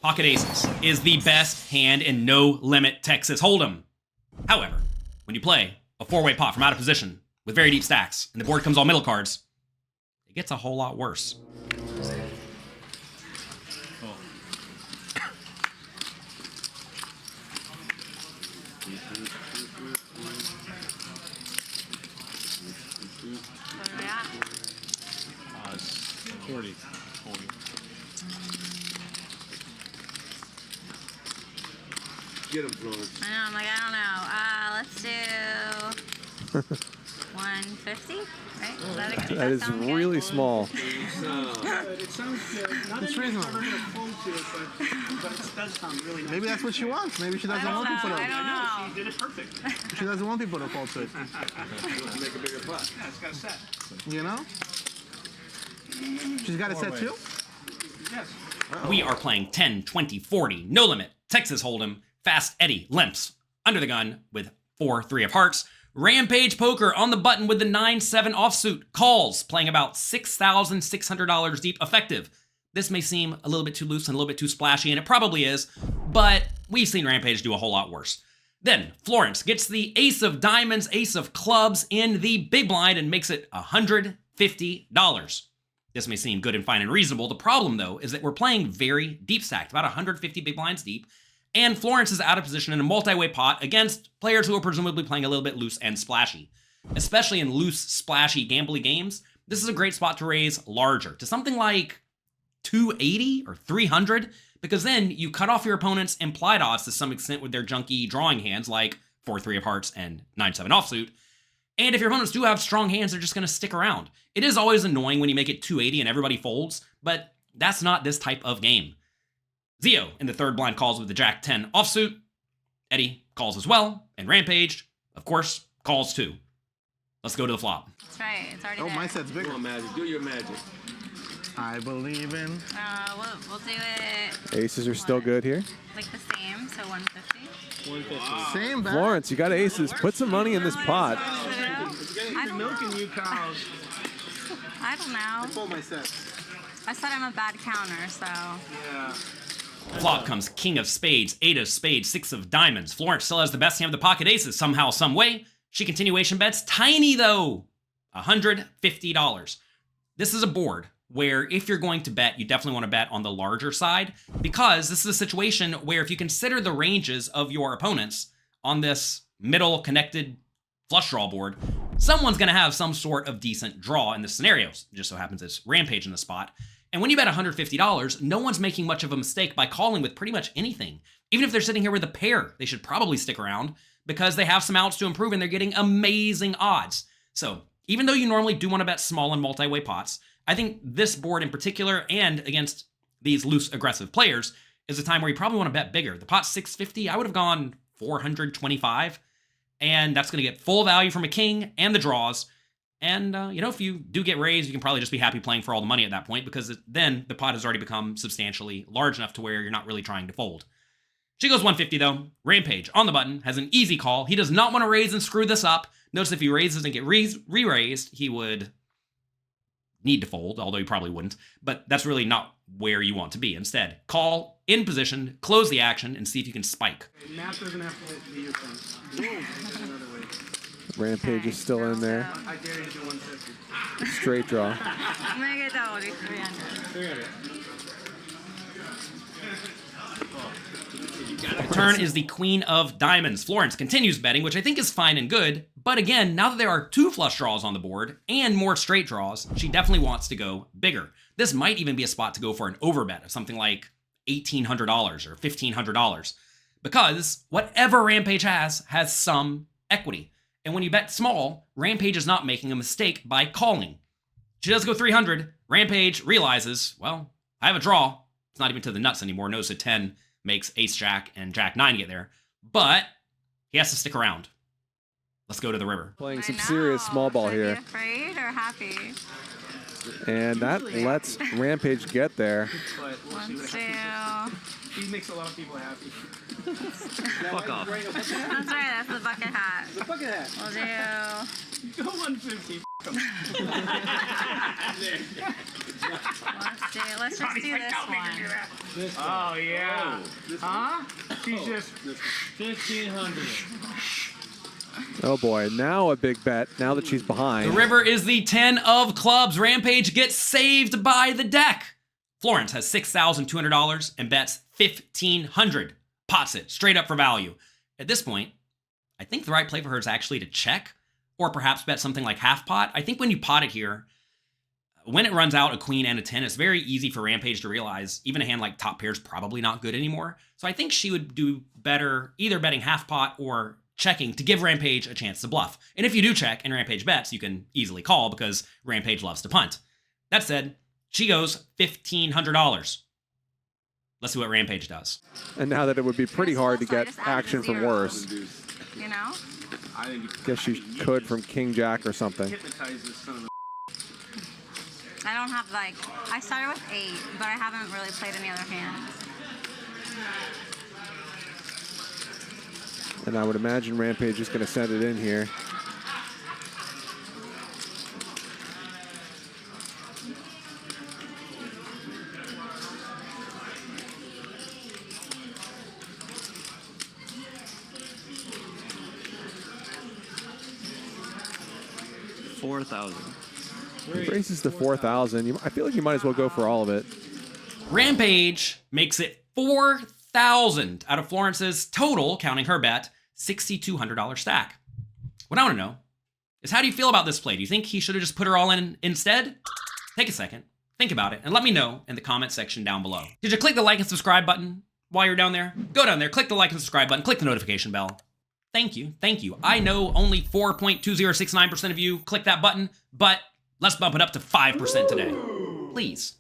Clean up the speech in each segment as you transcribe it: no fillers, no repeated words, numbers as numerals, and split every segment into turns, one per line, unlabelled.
pocket aces is the best hand in no-limit Texas Hold'em. However, when you play a four-way pot from out of position with very deep stacks and the board comes all middle cards, it gets a whole lot worse.
What are we at?
40.
Get him, Florence.
I know, I'm like, I don't know. Let's do 150, right? Is that a good?
That is
sound
really
good?
small.
It sounds good. Not
It's
any
reasonable.
we're gonna fold to it, but it does sound really nice.
Maybe that's what she wants. Maybe she doesn't want people
I
to.
don't know.
She did it perfect.
She doesn't want people to fall to it.
Make a bigger pot.
Yeah, it's got a set.
You know? She's got a set too?
Yes.
We are playing 10, 20, 40, no limit, Texas Hold'em, Fast Eddie, limps, under the gun with 4, 3 of hearts, Rampage Poker on the button with the 9-7 offsuit, calls, playing about $6,600 deep effective. This may seem a little bit too loose and a little bit too splashy, and it probably is, but we've seen Rampage do a whole lot worse. Then, Florence gets the ace of diamonds, ace of clubs in the big blind and makes it $150. This may seem good and fine and reasonable. The problem, though, is that we're playing very deep stacked, about 150 big blinds deep, and Florence is out of position in a multi-way pot against players who are presumably playing a little bit loose and splashy. Especially in loose, splashy, gambly games, this is a great spot to raise larger, to something like 280 or 300, because then you cut off your opponent's implied odds to some extent with their junky drawing hands like 4-3 of hearts and 9-7 offsuit. And if your opponents do have strong hands, they're just going to stick around. It is always annoying when you make it 280 and everybody folds, but that's not this type of game. Zio in the third blind calls with the Jack-10 offsuit. Eddie calls as well, and Rampage, of course, calls too. Let's go to the flop.
That's right. It's already
Oh,
there.
my set's bigger.
Come on, Magic. Do your magic.
I believe in.
We'll do it
Aces are still good here.
like the same, so 150.
150.
Same back.
Florence, you got aces. Put some money in this pot.
I don't
Milking
know.
you cows.
I don't know.
Pull my set.
I said I'm a bad counter, so.
Yeah.
Flop comes King of Spades, 8 of Spades, 6 of Diamonds. Florence still has the best hand of the pocket aces somehow, some way. She continuation bets, tiny though, $150. This is a board where if you're going to bet, you definitely want to bet on the larger side, because this is a situation where if you consider the ranges of your opponents on this middle connected flush draw board, someone's going to have some sort of decent draw in this scenario. It just so happens it's Rampage in the spot. And when you bet $150, no one's making much of a mistake by calling with pretty much anything. Even if they're sitting here with a pair, they should probably stick around because they have some outs to improve and they're getting amazing odds. So even though you normally do want to bet small and multi-way pots, I think this board in particular and against these loose aggressive players is a time where you probably want to bet bigger. The pot's 650, I would have gone 425, and that's going to get full value from a king and the draws. And, if you do get raised, you can probably just be happy playing for all the money at that point because then the pot has already become substantially large enough to where you're not really trying to fold. She goes 150 though. Rampage on the button has an easy call. He does not want to raise and screw this up. Notice if he raises and get re-raised, he would need to fold, although he probably wouldn't. But that's really not where you want to be. Instead, call, in position, close the action, and see if you can spike.
Math doesn't have to be your thing. Another way.
Rampage is still in there.
I dare you to do 150.
Straight draw.
I'm gonna get double, do 300.
300.
The turn is the Queen of Diamonds. Florence continues betting, which I think is fine and good. But again, now that there are 2 flush draws on the board and more straight draws, she definitely wants to go bigger. This might even be a spot to go for an overbet of something like $1,800 or $1,500. Because whatever Rampage has some equity. And when you bet small, Rampage is not making a mistake by calling. She does go 300. Rampage realizes, well, I have a draw. It's not even to the nuts anymore. Knows a 10 makes ace-jack and jack-9 get there. But he has to stick around. Let's go to the river.
Playing some
I
serious
know.
small ball
Should I
here.
be afraid or happy?
And that lets Rampage get there.
But we'll see
Let's
what
do.
happens. He makes a lot of people happy.
Fuck off.
That's right, that's the bucket hat.
The bucket hat.
We'll do
Go 150.
Let's just do this one.
Oh, yeah. Huh? She's just
1,500.
Oh boy, now a big bet. Now that she's behind.
The river is the 10 of clubs. Rampage gets saved by the deck. Florence has $6,200 and bets $1,500. Pots it straight up for value. At this point, I think the right play for her is actually to check or perhaps bet something like half pot. I think when you pot it here, when it runs out a queen and a 10, it's very easy for Rampage to realize even a hand like top pair is probably not good anymore. So I think she would do better either betting half pot or checking to give Rampage a chance to bluff. And if you do check and Rampage bets, you can easily call because Rampage loves to punt. That said, she goes $1,500. Let's see what Rampage does.
And now that it would be pretty hard to get
Also, I just added
action
a
from
zero.
worse.
You know?
Guess she could from King Jack or something.
hypnotize this son of a.
I don't have like, I started with 8, but I haven't really played any other hands.
And I would imagine Rampage is going to send it in here.
$4,000.
He raises to 4,000. I feel like you might as well go for all of it.
Rampage makes it $4,000 out of Florence's total, counting her bet, $6,200 stack. What I want to know is how do you feel about this play? Do you think he should have just put her all in instead? Take a second, think about it, and let me know in the comment section down below. Did you click the like and subscribe button while you're down there? Go down there, click the like and subscribe button, click the notification bell. Thank you, thank you. I know only 4.2069% of you click that button, but let's bump it up to 5% today. Please.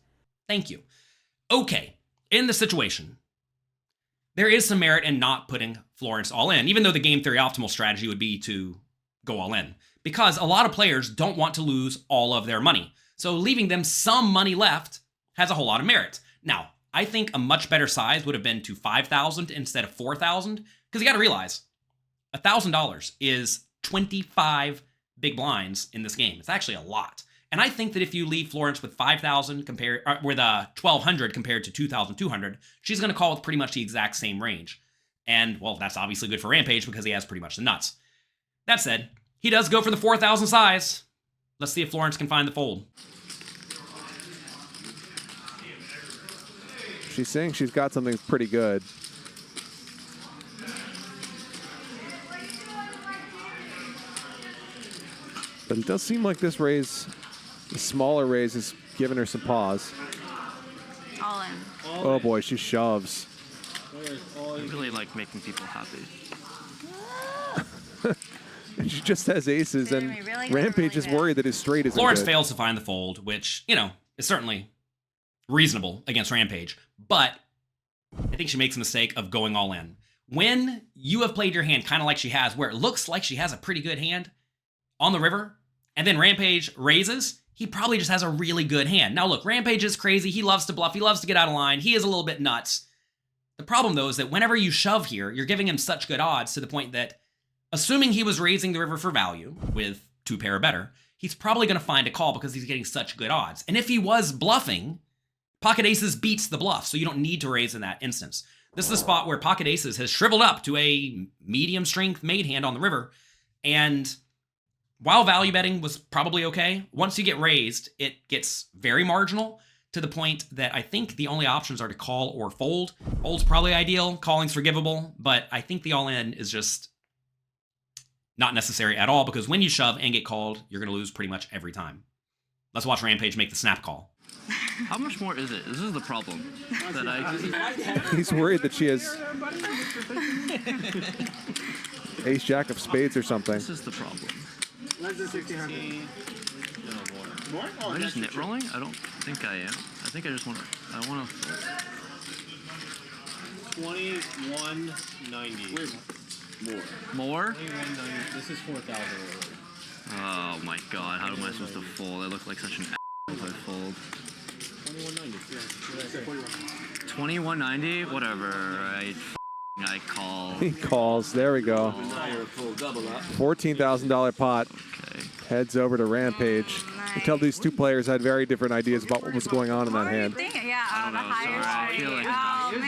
Thank you. Okay, in the situation, there is some merit in not putting Florence all in, even though the game theory optimal strategy would be to go all in, because a lot of players don't want to lose all of their money. So leaving them some money left has a whole lot of merit. Now, I think a much better size would have been to 5,000 instead of 4,000, because you got to realize $1,000 is 25 big blinds in this game. It's actually a lot. And I think that if you leave Florence with 5,000 compared with 1,200 compared to 2,200, she's going to call with pretty much the exact same range. And well, that's obviously good for Rampage because he has pretty much the nuts. That said, he does go for the 4,000 size. Let's see if Florence can find the fold.
She's saying she's got something pretty good. But it does seem like this raise, the smaller raise, is giving her some pause.
All in.
Oh boy, she shoves.
I really like making people happy.
And she just has aces, and
Really, really
Rampage
really
is
good.
worried that his straight isn't
Florence
good.
fails to find the fold, which, you know, is certainly reasonable against Rampage. But I think she makes a mistake of going all in. When you have played your hand kind of like she has, where it looks like she has a pretty good hand on the river, and then Rampage raises, he probably just has a really good hand. Now look, Rampage is crazy. He loves to bluff. He loves to get out of line. He is a little bit nuts. The problem, though, is that whenever you shove here, you're giving him such good odds to the point that, assuming he was raising the river for value with 2 pair or better, he's probably going to find a call because he's getting such good odds. And if he was bluffing, pocket aces beats the bluff, so you don't need to raise in that instance. This is the spot where pocket aces has shriveled up to a medium strength made hand on the river, and while value betting was probably okay, once you get raised, it gets very marginal to the point that I think the only options are to call or fold. Fold's probably ideal, calling's forgivable, but I think the all-in is just not necessary at all because when you shove and get called, you're going to lose pretty much every time. Let's watch Rampage make the snap call.
How much more is it? This is the problem. That I
He's worried that she has ace jack of spades or something.
This is the problem.
Less than 1,600. More? Oh,
Am I just
that's
nit rolling? I don't think I am. I think I just want to. I want to.
2190.
Wait,
More?
2190. This is 4,000.
Oh my god, how am I supposed to fold? I look like such an if I fold.
2190. Yeah.
2190? Whatever. I call.
He calls. There we go.
Now you're a full double up.
$14,000 pot.
Okay.
Heads over to Rampage. You can tell these two players had very different ideas about what was going on in that hand.
Yeah,
I don't
the
know,
higher
sorry, I
straight.
feel like
Oh,
it's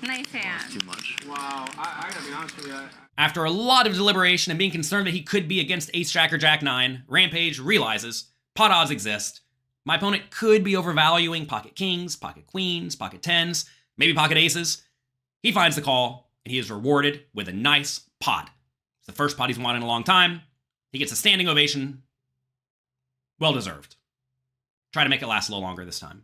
man. Nice hand.
Too much.
Wow. I gotta be honest with you.
After a lot of deliberation and being concerned that he could be against ace-jack or jack-9, Rampage realizes pot odds exist. My opponent could be overvaluing pocket kings, pocket queens, pocket tens, maybe pocket aces. He finds the call, and he is rewarded with a nice pot. It's the first pot he's wanted in a long time. He gets a standing ovation. Well deserved. Try to make it last a little longer this time.